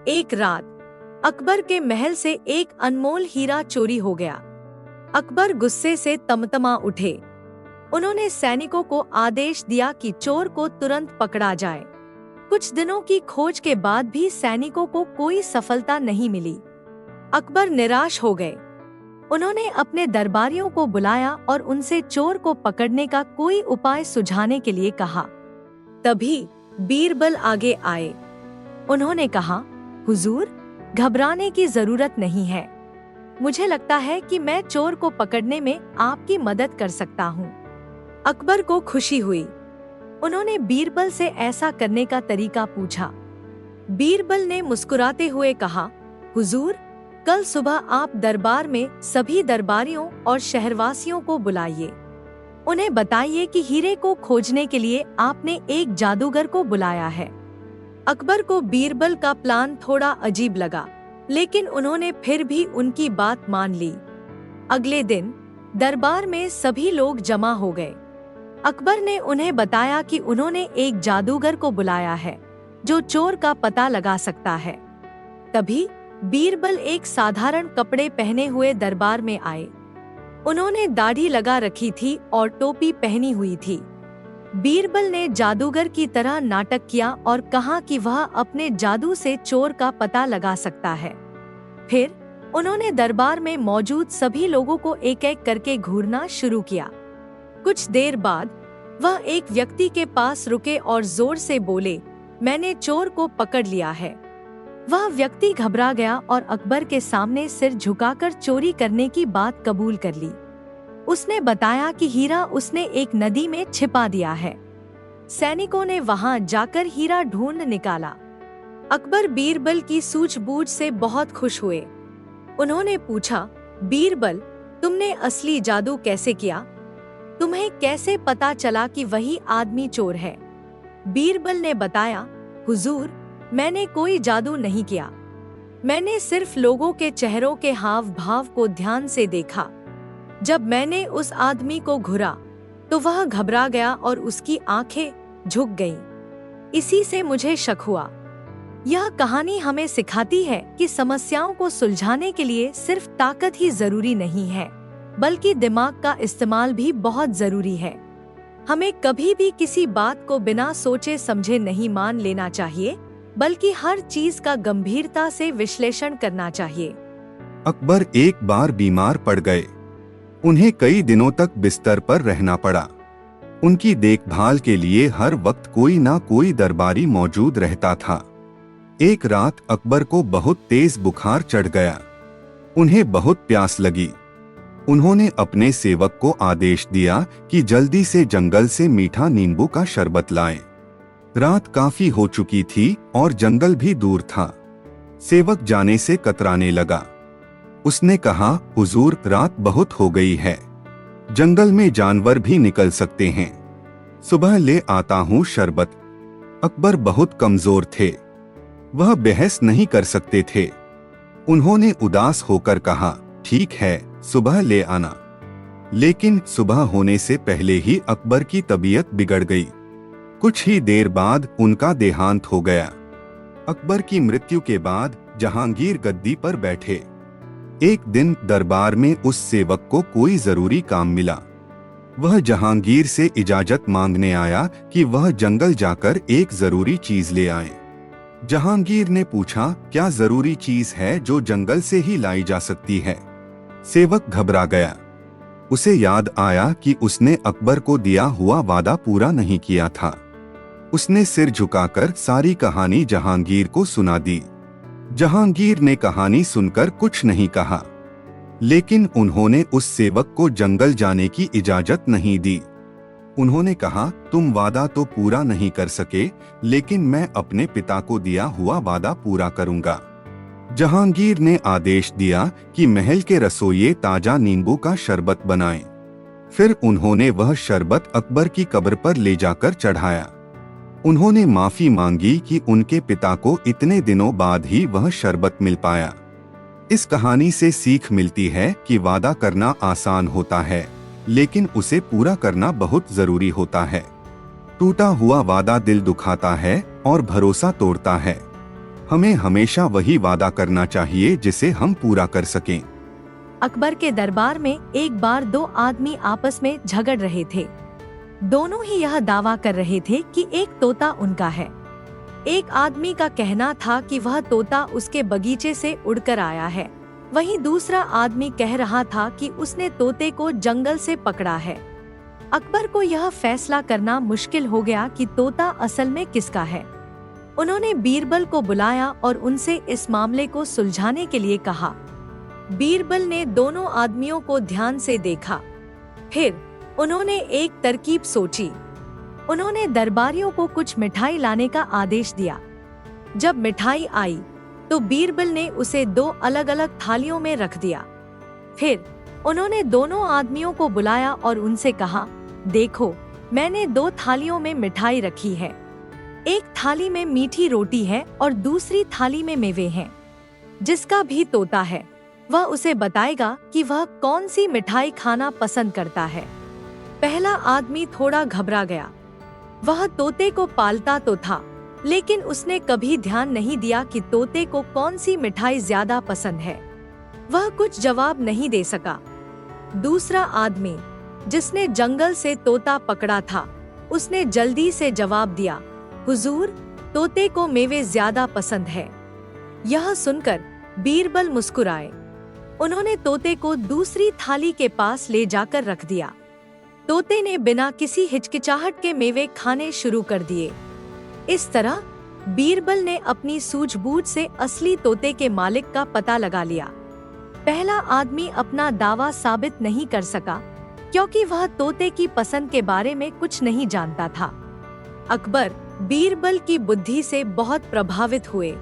एक रात अकबर के महल से एक अनमोल हीरा चोरी हो गया। अकबर गुस्से से तमतमा उठे। उन्होंने सैनिकों को आदेश दिया कि चोर को तुरंत पकड़ा जाए। कुछ दिनों की खोज के बाद भी सैनिकों को कोई सफलता नहीं मिली। अकबर निराश हो गए। उन्होंने अपने दरबारियों को बुलाया और उनसे चोर को पकड़ने का कोई उपाय सुझाने के लिए कहा। तभी बीरबल आगे आए। उन्होंने कहा, हुजूर, घबराने की जरूरत नहीं है। मुझे लगता है कि मैं चोर को पकड़ने में आपकी मदद कर सकता हूँ। अकबर को खुशी हुई। उन्होंने बीरबल से ऐसा करने का तरीका पूछा। बीरबल ने मुस्कुराते हुए कहा, हुजूर, कल सुबह आप दरबार में सभी दरबारियों और शहरवासियों को बुलाइए। उन्हें बताइए कि हीरे को खोजने के लिए आपने एक जादूगर को बुलाया है। अकबर को बीरबल का प्लान थोड़ा अजीब लगा, लेकिन उन्होंने फिर भी उनकी बात मान ली। अगले दिन दरबार में सभी लोग जमा हो गए। अकबर ने उन्हें बताया कि उन्होंने एक जादूगर को बुलाया है जो चोर का पता लगा सकता है। तभी बीरबल एक साधारण कपड़े पहने हुए दरबार में आए। उन्होंने दाढ़ी लगा रखी थी और टोपी पहनी हुई थी। बीरबल ने जादूगर की तरह नाटक किया और कहा कि वह अपने जादू से चोर का पता लगा सकता है। फिर उन्होंने दरबार में मौजूद सभी लोगों को एक एक करके घूरना शुरू किया। कुछ देर बाद वह एक व्यक्ति के पास रुके और जोर से बोले, मैंने चोर को पकड़ लिया है। वह व्यक्ति घबरा गया और अकबर के सामने सिर झुकाकर चोरी करने की बात कबूल कर ली। उसने बताया कि हीरा उसने एक नदी में छिपा दिया है। सैनिकों ने वहां जाकर हीरा ढूंढ निकाला। अकबर बीरबल की सूझबूझ से बहुत खुश हुए। उन्होंने पूछा, बीरबल, तुमने असली जादू कैसे किया? तुम्हें कैसे पता चला कि वही आदमी चोर है? बीरबल ने बताया, हुजूर, मैंने कोई जादू नहीं किया। मैंने सिर्फ लोगों के चेहरों के हाव भाव को ध्यान से देखा। जब मैंने उस आदमी को घूरा तो वह घबरा गया और उसकी आंखें झुक गईं। इसी से मुझे शक हुआ। यह कहानी हमें सिखाती है कि समस्याओं को सुलझाने के लिए सिर्फ ताकत ही जरूरी नहीं है, बल्कि दिमाग का इस्तेमाल भी बहुत जरूरी है। हमें कभी भी किसी बात को बिना सोचे समझे नहीं मान लेना चाहिए, बल्कि हर चीज का गंभीरता से विश्लेषण करना चाहिए। अकबर एक बार बीमार पड़ गए। उन्हें कई दिनों तक बिस्तर पर रहना पड़ा। उनकी देखभाल के लिए हर वक्त कोई ना कोई दरबारी मौजूद रहता था। एक रात अकबर को बहुत तेज बुखार चढ़ गया। उन्हें बहुत प्यास लगी। उन्होंने अपने सेवक को आदेश दिया कि जल्दी से जंगल से मीठा नींबू का शरबत लाएं। रात काफी हो चुकी थी और जंगल भी दूर था। सेवक जाने से कतराने लगा। उसने कहा, हुजूर, रात बहुत हो गई है। जंगल में जानवर भी निकल सकते हैं। सुबह ले आता हूँ शरबत। अकबर बहुत कमजोर थे। वह बहस नहीं कर सकते थे। उन्होंने उदास होकर कहा, ठीक है, सुबह ले आना। लेकिन सुबह होने से पहले ही अकबर की तबीयत बिगड़ गई। कुछ ही देर बाद उनका देहांत हो गया। अकबर की मृत्यु के बाद जहांगीर गद्दी पर बैठे। एक दिन दरबार में उस सेवक को कोई जरूरी काम मिला। वह जहांगीर से इजाजत मांगने आया कि वह जंगल जाकर एक जरूरी चीज ले आए। जहांगीर ने पूछा, क्या जरूरी चीज है जो जंगल से ही लाई जा सकती है? सेवक घबरा गया। उसे याद आया कि उसने अकबर को दिया हुआ वादा पूरा नहीं किया था। उसने सिर झुकाकर सारी कहानी जहांगीर को सुना दी। जहांगीर ने कहानी सुनकर कुछ नहीं कहा, लेकिन उन्होंने उस सेवक को जंगल जाने की इजाजत नहीं दी। उन्होंने कहा, तुम वादा तो पूरा नहीं कर सके, लेकिन मैं अपने पिता को दिया हुआ वादा पूरा करूंगा। जहांगीर ने आदेश दिया कि महल के रसोइये ताजा नींबू का शरबत बनाएं। फिर उन्होंने वह शरबत अकबर की कब्र पर ले जाकर चढ़ाया। उन्होंने माफी मांगी कि उनके पिता को इतने दिनों बाद ही वह शरबत मिल पाया। इस कहानी से सीख मिलती है कि वादा करना आसान होता है, लेकिन उसे पूरा करना बहुत जरूरी होता है। टूटा हुआ वादा दिल दुखाता है और भरोसा तोड़ता है। हमें हमेशा वही वादा करना चाहिए जिसे हम पूरा कर सकें। अकबर के दरबार में एक बार दो आदमी आपस में झगड़ रहे थे। दोनों ही यह दावा कर रहे थे कि एक तोता उनका है। एक आदमी का कहना था कि वह तोता उसके बगीचे से उड़कर आया है, वहीं दूसरा आदमी कह रहा था कि उसने तोते को जंगल से पकड़ा है। अकबर को यह फैसला करना मुश्किल हो गया कि तोता असल में किसका है। उन्होंने बीरबल को बुलाया और उनसे इस मामले को सुलझाने के लिए कहा। बीरबल ने दोनों आदमियों को ध्यान से देखा। फिर उन्होंने एक तरकीब सोची। उन्होंने दरबारियों को कुछ मिठाई लाने का आदेश दिया। जब मिठाई आई तो बीरबल ने उसे दो अलग अलग थालियों में रख दिया। फिर उन्होंने दोनों आदमियों को बुलाया और उनसे कहा, देखो, मैंने दो थालियों में मिठाई रखी है। एक थाली में मीठी रोटी है और दूसरी थाली में मेवे हैं। जिसका भी तोता है वह उसे बताएगा कि वह कौन सी मिठाई खाना पसंद करता है। पहला आदमी थोड़ा घबरा गया। वह तोते को पालता तो था, लेकिन उसने कभी ध्यान नहीं दिया कि तोते को कौन सी मिठाई ज्यादा पसंद है। वह कुछ जवाब नहीं दे सका। दूसरा आदमी, जिसने जंगल से तोता पकड़ा था, उसने जल्दी से जवाब दिया, हुजूर, तोते को मेवे ज्यादा पसंद है। यह सुनकर बीरबल मुस्कुराए। उन्होंने तोते को दूसरी थाली के पास ले जाकर रख दिया। तोते ने बिना किसी हिचकिचाहट के मेवे खाने शुरू कर दिए। इस तरह बीरबल ने अपनी सूझबूझ से असली तोते के मालिक का पता लगा लिया। पहला आदमी अपना दावा साबित नहीं कर सका क्योंकि वह तोते की पसंद के बारे में कुछ नहीं जानता था। अकबर बीरबल की बुद्धि से बहुत प्रभावित हुए।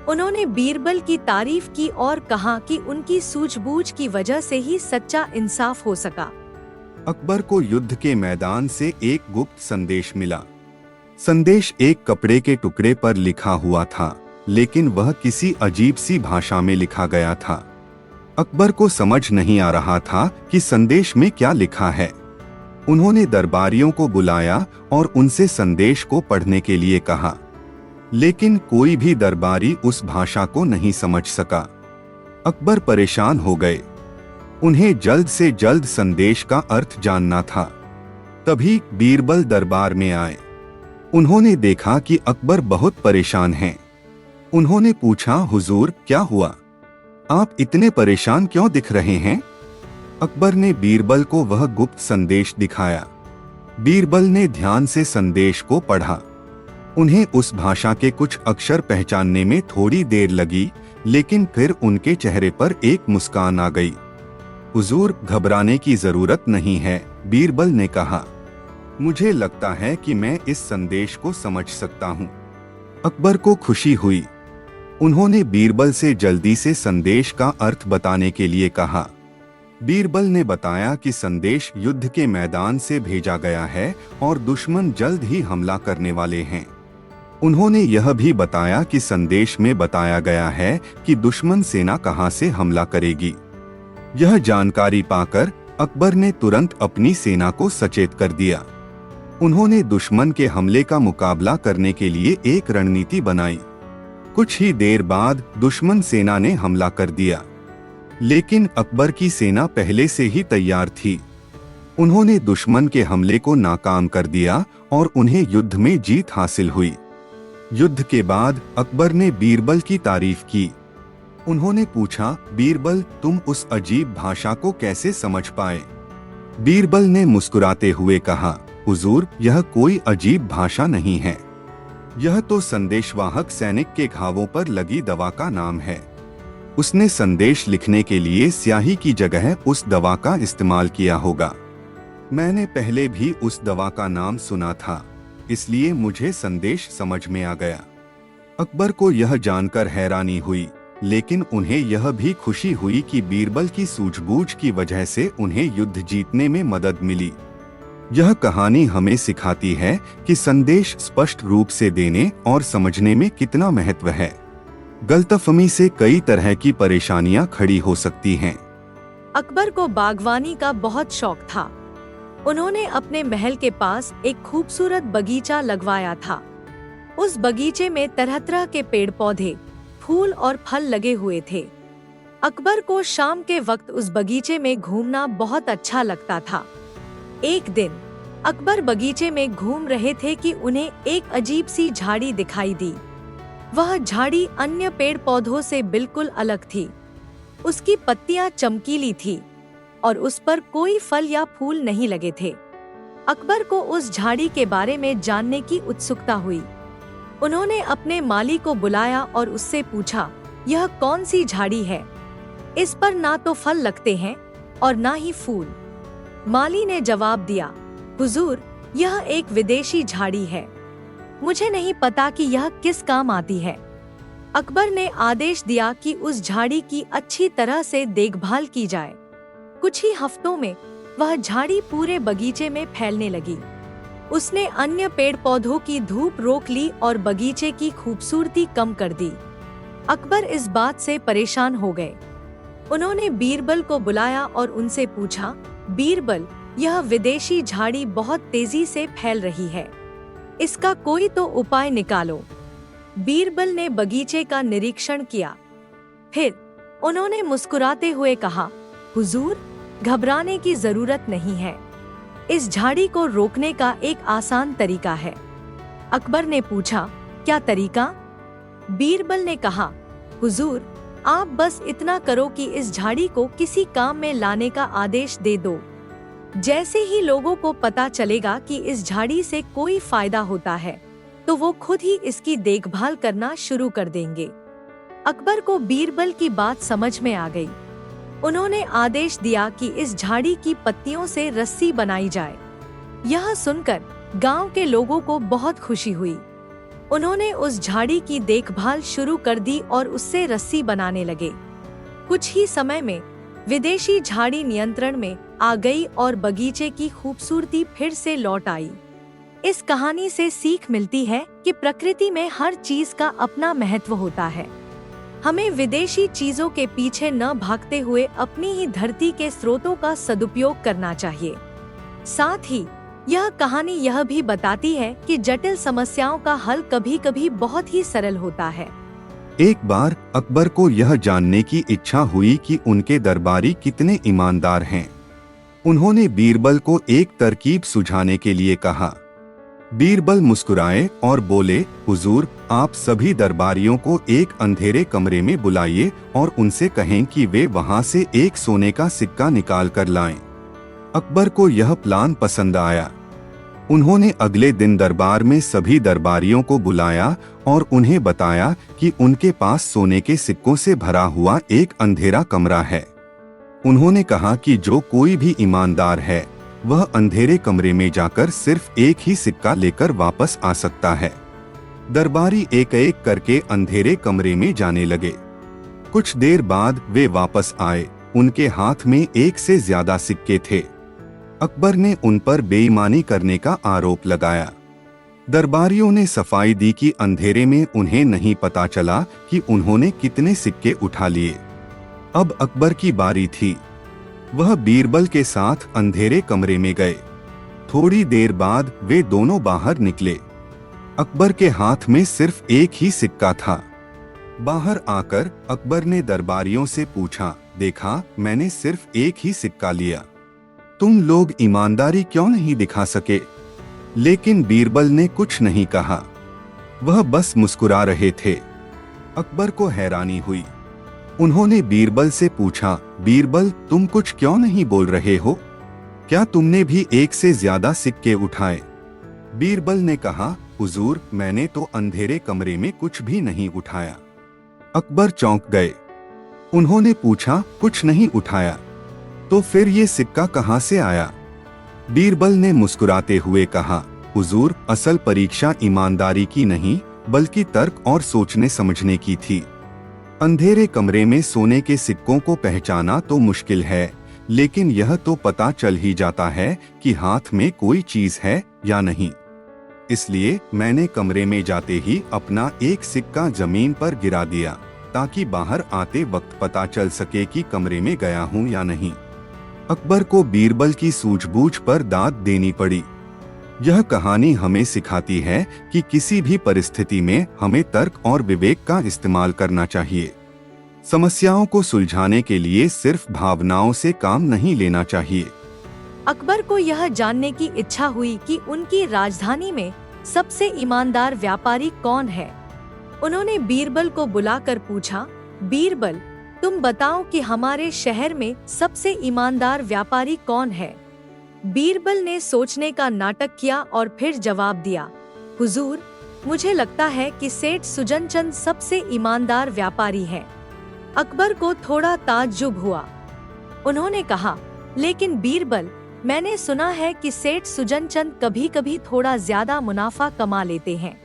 उन्होंने बीरबल की तारीफ की और कहा कि उनकी सूझबूझ की वजह से ही सच्चा इंसाफ हो सका। अकबर को युद्ध के मैदान से एक गुप्त संदेश मिला। संदेश एक कपड़े के टुकड़े पर लिखा हुआ था, लेकिन वह किसी अजीब सी भाषा में लिखा गया था। अकबर को समझ नहीं आ रहा था कि संदेश में क्या लिखा है। उन्होंने दरबारियों को बुलाया और उनसे संदेश को पढ़ने के लिए कहा, लेकिन कोई भी दरबारी उस भाषा को नहीं समझ सका। अकबर परेशान हो गए। उन्हें जल्द से जल्द संदेश का अर्थ जानना था। तभी बीरबल दरबार में आए। उन्होंने देखा कि अकबर बहुत परेशान हैं। उन्होंने पूछा, हुजूर, क्या हुआ? आप इतने परेशान क्यों दिख रहे हैं? अकबर ने बीरबल को वह गुप्त संदेश दिखाया। बीरबल ने ध्यान से संदेश को पढ़ा। उन्हें उस भाषा के कुछ अक्षर पहचानने में थोड़ी देर लगी, लेकिन फिर उनके चेहरे पर एक मुस्कान आ गई। हुजूर, घबराने की जरूरत नहीं है, बीरबल ने कहा। मुझे लगता है कि मैं इस संदेश को समझ सकता हूँ। अकबर को खुशी हुई। उन्होंने बीरबल से जल्दी से संदेश का अर्थ बताने के लिए कहा। बीरबल ने बताया कि संदेश युद्ध के मैदान से भेजा गया है और दुश्मन जल्द ही हमला करने वाले हैं। उन्होंने यह भी बताया कि संदेश में बताया गया है कि दुश्मन सेना कहां से हमला करेगी। यह जानकारी पाकर अकबर ने तुरंत अपनी सेना को सचेत कर दिया। उन्होंने दुश्मन के हमले का मुकाबला करने के लिए एक रणनीति बनाई। कुछ ही देर बाद दुश्मन सेना ने हमला कर दिया, लेकिन अकबर की सेना पहले से ही तैयार थी। उन्होंने दुश्मन के हमले को नाकाम कर दिया और उन्हें युद्ध में जीत हासिल हुई। युद्ध के बाद अकबर ने बीरबल की तारीफ की। उन्होंने पूछा, बीरबल, तुम उस अजीब भाषा को कैसे समझ पाए? बीरबल ने मुस्कुराते हुए कहा, हुजूर, यह कोई अजीब भाषा नहीं है। यह तो संदेशवाहक सैनिक के घावों पर लगी दवा का नाम है। उसने संदेश लिखने के लिए स्याही की जगह उस दवा का इस्तेमाल किया होगा। मैंने पहले भी उस दवा का नाम सुना था, इसलिए मुझे संदेश समझ में आ गया। अकबर को यह जानकर हैरानी हुई, लेकिन उन्हें यह भी खुशी हुई कि बीरबल की सूझबूझ की वजह से उन्हें युद्ध जीतने में मदद मिली। यह कहानी हमें सिखाती है कि संदेश स्पष्ट रूप से देने और समझने में कितना महत्व है। गलतफहमी से कई तरह की परेशानियां खड़ी हो सकती हैं। अकबर को बागवानी का बहुत शौक था। उन्होंने अपने महल के पास एक खूबसूरत बगीचा लगवाया था। उस बगीचे में तरह तरह के पेड़ पौधे, फूल और फल लगे हुए थे। अकबर को शाम के वक्त उस बगीचे में घूमना बहुत अच्छा लगता था। एक दिन अकबर बगीचे में घूम रहे थे कि उन्हें एक अजीब सी झाड़ी दिखाई दी। वह झाड़ी अन्य पेड़ पौधों से बिल्कुल अलग थी। उसकी पत्तियां चमकीली थी और उस पर कोई फल या फूल नहीं लगे थे। अकबर को उस झाड़ी के बारे में जानने की उत्सुकता हुई। उन्होंने अपने माली को बुलाया और उससे पूछा, यह कौन सी झाड़ी है? इस पर ना तो फल लगते हैं और ना ही फूल। माली ने जवाब दिया, हुजूर, यह एक विदेशी झाड़ी है। मुझे नहीं पता कि यह किस काम आती है। अकबर ने आदेश दिया कि उस झाड़ी की अच्छी तरह से देखभाल की जाए। कुछ ही हफ्तों में वह झाड़ी पूरे बगीचे में फैलने लगी। उसने अन्य पेड़ पौधों की धूप रोक ली और बगीचे की खूबसूरती कम कर दी। अकबर इस बात से परेशान हो गए। उन्होंने बीरबल को बुलाया और उनसे पूछा, बीरबल, यह विदेशी झाड़ी बहुत तेजी से फैल रही है, इसका कोई तो उपाय निकालो। बीरबल ने बगीचे का निरीक्षण किया। फिर उन्होंने मुस्कुराते हुए कहा, हुजूर, घबराने की जरूरत नहीं है। इस झाड़ी को रोकने का एक आसान तरीका है। अकबर ने पूछा, क्या तरीका? बीरबल ने कहा, हुजूर, आप बस इतना करो कि इस झाड़ी को किसी काम में लाने का आदेश दे दो। जैसे ही लोगों को पता चलेगा कि इस झाड़ी से कोई फायदा होता है, तो वो खुद ही इसकी देखभाल करना शुरू कर देंगे। अकबर को बीरबल की बात समझ में आ गई। उन्होंने आदेश दिया कि इस झाड़ी की पत्तियों से रस्सी बनाई जाए। यह सुनकर गांव के लोगों को बहुत खुशी हुई। उन्होंने उस झाड़ी की देखभाल शुरू कर दी और उससे रस्सी बनाने लगे। कुछ ही समय में विदेशी झाड़ी नियंत्रण में आ गई और बगीचे की खूबसूरती फिर से लौट आई। इस कहानी से सीख मिलती है कि प्रकृति में हर चीज का अपना महत्व होता है। हमें विदेशी चीजों के पीछे न भागते हुए अपनी ही धरती के स्रोतों का सदुपयोग करना चाहिए। साथ ही यह कहानी यह भी बताती है कि जटिल समस्याओं का हल कभी-कभी बहुत ही सरल होता है। एक बार अकबर को यह जानने की इच्छा हुई कि उनके दरबारी कितने ईमानदार हैं। उन्होंने बीरबल को एक तरकीब सुझाने के लिए कहा। बीरबल मुस्कुराए और बोले, हुजूर, आप सभी दरबारियों को एक अंधेरे कमरे में बुलाइए और उनसे कहें कि वे वहां से एक सोने का सिक्का निकाल कर लाएं। अकबर को यह प्लान पसंद आया। उन्होंने अगले दिन दरबार में सभी दरबारियों को बुलाया और उन्हें बताया कि उनके पास सोने के सिक्कों से भरा हुआ एक अंधेरा कमरा है। उन्होंने कहा कि जो कोई भी ईमानदार है वह अंधेरे कमरे में जाकर सिर्फ एक ही सिक्का लेकर वापस आ सकता है। दरबारी एक एक करके अंधेरे कमरे में जाने लगे। कुछ देर बाद वे वापस आए। उनके हाथ में एक से ज्यादा सिक्के थे। अकबर ने उन पर बेईमानी करने का आरोप लगाया। दरबारियों ने सफाई दी कि अंधेरे में उन्हें नहीं पता चला कि उन्होंने कितने सिक्के उठा लिए। अब अकबर की बारी थी। वह बीरबल के साथ अंधेरे कमरे में गए। थोड़ी देर बाद वे दोनों बाहर निकले। अकबर के हाथ में सिर्फ एक ही सिक्का था। बाहर आकर अकबर ने दरबारियों से पूछा, देखा, मैंने सिर्फ एक ही सिक्का लिया। तुम लोग ईमानदारी क्यों नहीं दिखा सके? लेकिन बीरबल ने कुछ नहीं कहा। वह बस मुस्कुरा रहे थे। अकबर को हैरानी हुई। उन्होंने बीरबल से पूछा, बीरबल, तुम कुछ क्यों नहीं बोल रहे हो? क्या तुमने भी एक से ज्यादा सिक्के उठाए? बीरबल ने कहा, हुजूर, मैंने तो अंधेरे कमरे में कुछ भी नहीं उठाया। अकबर चौंक गए। उन्होंने पूछा, कुछ नहीं उठाया? तो फिर ये सिक्का कहाँ से आया? बीरबल ने मुस्कुराते हुए कहा, हुजूर, असल परीक्षा ईमानदारी की नहीं बल्कि तर्क और सोचने समझने की थी। अंधेरे कमरे में सोने के सिक्कों को पहचाना तो मुश्किल है, लेकिन यह तो पता चल ही जाता है कि हाथ में कोई चीज है या नहीं। इसलिए मैंने कमरे में जाते ही अपना एक सिक्का जमीन पर गिरा दिया, ताकि बाहर आते वक्त पता चल सके कि कमरे में गया हूं या नहीं। अकबर को बीरबल की सूझबूझ पर दाद देनी पड़ी। यह कहानी हमें सिखाती है कि किसी भी परिस्थिति में हमें तर्क और विवेक का इस्तेमाल करना चाहिए। समस्याओं को सुलझाने के लिए सिर्फ भावनाओं से काम नहीं लेना चाहिए। अकबर को यह जानने की इच्छा हुई कि उनकी राजधानी में सबसे ईमानदार व्यापारी कौन है। उन्होंने बीरबल को बुलाकर पूछा, बीरबल, तुम बताओ कि हमारे शहर में सबसे ईमानदार व्यापारी कौन है। बीरबल ने सोचने का नाटक किया और फिर जवाब दिया, हुजूर, मुझे लगता है कि सेठ सुजनचंद सबसे ईमानदार व्यापारी है। अकबर को थोड़ा ताज्जुब हुआ। उन्होंने कहा, लेकिन बीरबल, मैंने सुना है कि सेठ सुजनचंद कभी कभी थोड़ा ज्यादा मुनाफा कमा लेते हैं।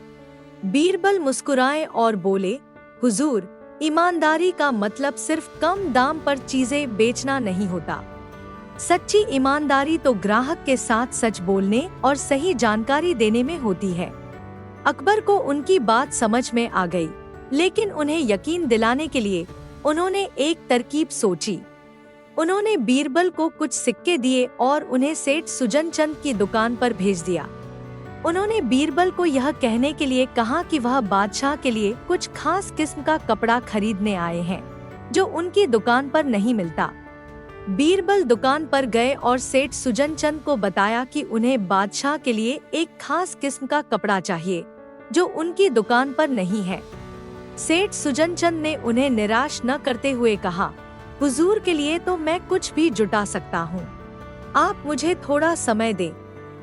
बीरबल मुस्कुराए और बोले, हुजूर, ईमानदारी का मतलब सिर्फ कम दाम पर चीजें बेचना नहीं होता। सच्ची ईमानदारी तो ग्राहक के साथ सच बोलने और सही जानकारी देने में होती है। अकबर को उनकी बात समझ में आ गई, लेकिन उन्हें यकीन दिलाने के लिए उन्होंने एक तरकीब सोची। उन्होंने बीरबल को कुछ सिक्के दिए और उन्हें सेठ सुजनचंद की दुकान पर भेज दिया। उन्होंने बीरबल को यह कहने के लिए कहा कि वह बादशाह के लिए कुछ खास किस्म का कपड़ा खरीदने आए हैं, जो उनकी दुकान पर नहीं मिलता। बीरबल दुकान पर गए और सेठ सुजनचंद को बताया कि उन्हें बादशाह के लिए एक खास किस्म का कपड़ा चाहिए, जो उनकी दुकान पर नहीं है। सेठ सुजनचंद ने उन्हें निराश न करते हुए कहा, हुजूर के लिए तो मैं कुछ भी जुटा सकता हूँ। आप मुझे थोड़ा समय दें,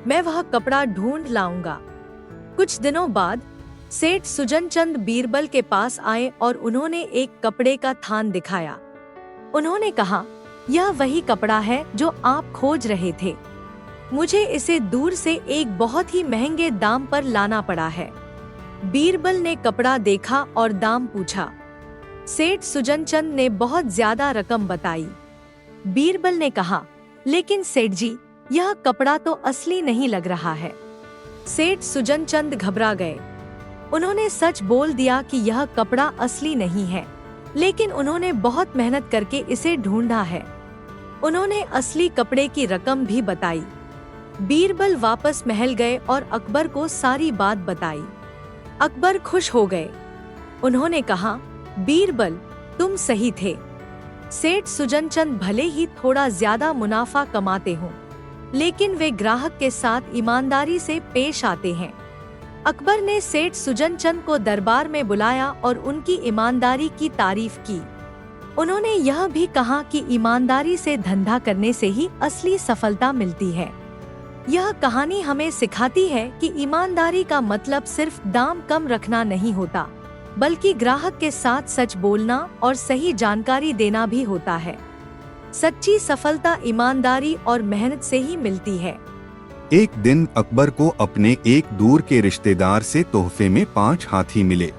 मैं वह कपड़ा ढूंढ लाऊंगा। कुछ दिनों बाद सेठ सुजनचंद बीरबल के पास आए और उन्होंने एक कपड़े का थान दिखाया। उन्होंने कहा, यह वही कपड़ा है जो आप खोज रहे थे। मुझे इसे दूर से एक बहुत ही महंगे दाम पर लाना पड़ा है। बीरबल ने कपड़ा देखा और दाम पूछा। सेठ सुजनचंद ने बहुत ज्यादा रकम बताई। बीरबल ने कहा, लेकिन सेठ जी, यह कपड़ा तो असली नहीं लग रहा है। सेठ सुजनचंद घबरा गए। उन्होंने सच बोल दिया कि यह कपड़ा असली नहीं है, लेकिन उन्होंने बहुत मेहनत करके इसे ढूंढा है। उन्होंने असली कपड़े की रकम भी बताई। बीरबल वापस महल गए और अकबर को सारी बात बताई। अकबर खुश हो गए। उन्होंने कहा, बीरबल, तुम सही थे। सेठ सुजनचंद भले ही थोड़ा ज्यादा मुनाफा कमाते हों, लेकिन वे ग्राहक के साथ ईमानदारी से पेश आते हैं। अकबर ने सेठ सुजनचंद को दरबार में बुलाया और उनकी ईमानदारी की तारीफ की। उन्होंने यह भी कहा कि ईमानदारी से धंधा करने से ही असली सफलता मिलती है। यह कहानी हमें सिखाती है कि ईमानदारी का मतलब सिर्फ दाम कम रखना नहीं होता, बल्कि ग्राहक के साथ सच बोलना और सही जानकारी देना भी होता है। सच्ची सफलता ईमानदारी और मेहनत से ही मिलती है। एक दिन अकबर को अपने एक दूर के रिश्तेदार से तोहफे में 5 हाथी मिले।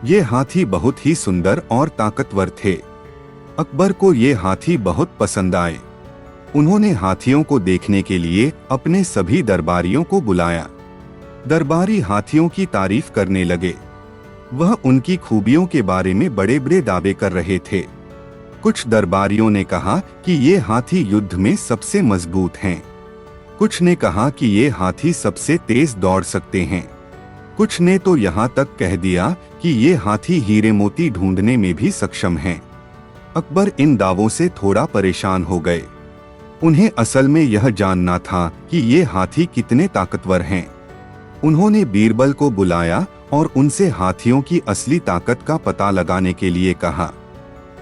ये हाथी बहुत ही सुंदर और ताकतवर थे। अकबर को ये हाथी बहुत पसंद आए। उन्होंने हाथियों को देखने के लिए अपने सभी दरबारियों को बुलाया। दरबारी हाथियों की तारीफ करने लगे। वह उनकी खूबियों के बारे में बड़े बड़े दावे कर रहे थे। कुछ दरबारियों ने कहा कि ये हाथी युद्ध में सबसे मजबूत हैं। कुछ ने कहा कि ये हाथी सबसे तेज दौड़ सकते हैं। कुछ ने तो यहाँ तक कह दिया कि ये हाथी हीरे मोती ढूंढने में भी सक्षम हैं। अकबर इन दावों से थोड़ा परेशान हो गए। उन्हें असल में यह जानना था कि ये हाथी कितने ताकतवर हैं। उन्होंने बीरबल को बुलाया और उनसे हाथियों की असली ताकत का पता लगाने के लिए कहा।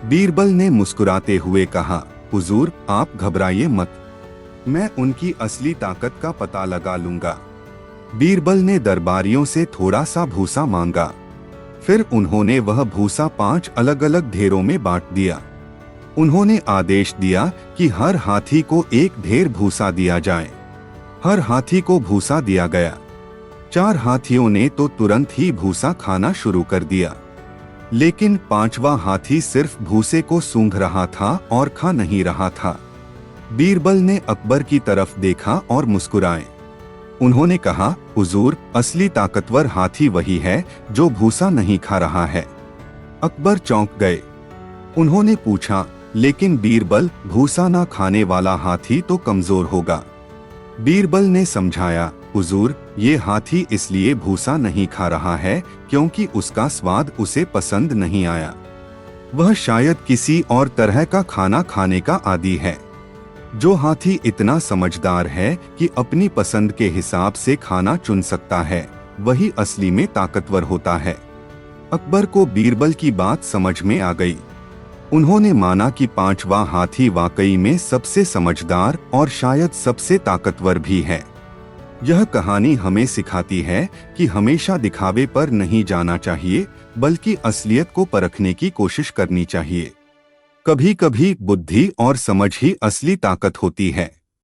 बीरबल ने मुस्कुराते हुए कहा, हुजूर, आप घबराइए मत, मैं उनकी असली ताकत का पता लगा लूंगा। बीरबल ने दरबारियों से थोड़ा सा भूसा मांगा। फिर उन्होंने वह भूसा 5 अलग अलग ढेरों में बांट दिया। उन्होंने आदेश दिया कि हर हाथी को एक ढेर भूसा दिया जाए। हर हाथी को भूसा दिया गया। 4 हाथियों ने तो तुरंत ही भूसा खाना शुरू कर दिया, लेकिन 5वां हाथी सिर्फ भूसे को सूंघ रहा था और खा नहीं रहा था। बीरबल ने अकबर की तरफ देखा और मुस्कुराए। उन्होंने कहा, हुजूर, असली ताकतवर हाथी वही है जो भूसा नहीं खा रहा है। अकबर चौंक गए। उन्होंने पूछा, लेकिन बीरबल, भूसा ना खाने वाला हाथी तो कमजोर होगा। बीरबल ने समझाया, हुजूर, ये हाथी इसलिए भूसा नहीं खा रहा है क्योंकि उसका स्वाद उसे पसंद नहीं आया। वह शायद किसी और तरह का खाना खाने का आदी है। जो हाथी इतना समझदार है कि अपनी पसंद के हिसाब से खाना चुन सकता है, वही असली में ताकतवर होता है। अकबर को बीरबल की बात समझ में आ गई। उन्होंने माना कि पांचवा हाथी वाकई में सबसे समझदार और शायद सबसे ताकतवर भी है। यह कहानी हमें सिखाती है कि हमेशा दिखावे पर नहीं जाना चाहिए, बल्कि असलियत को परखने की कोशिश करनी चाहिए। कभी कभी बुद्धि और समझ ही असली ताकत होती है।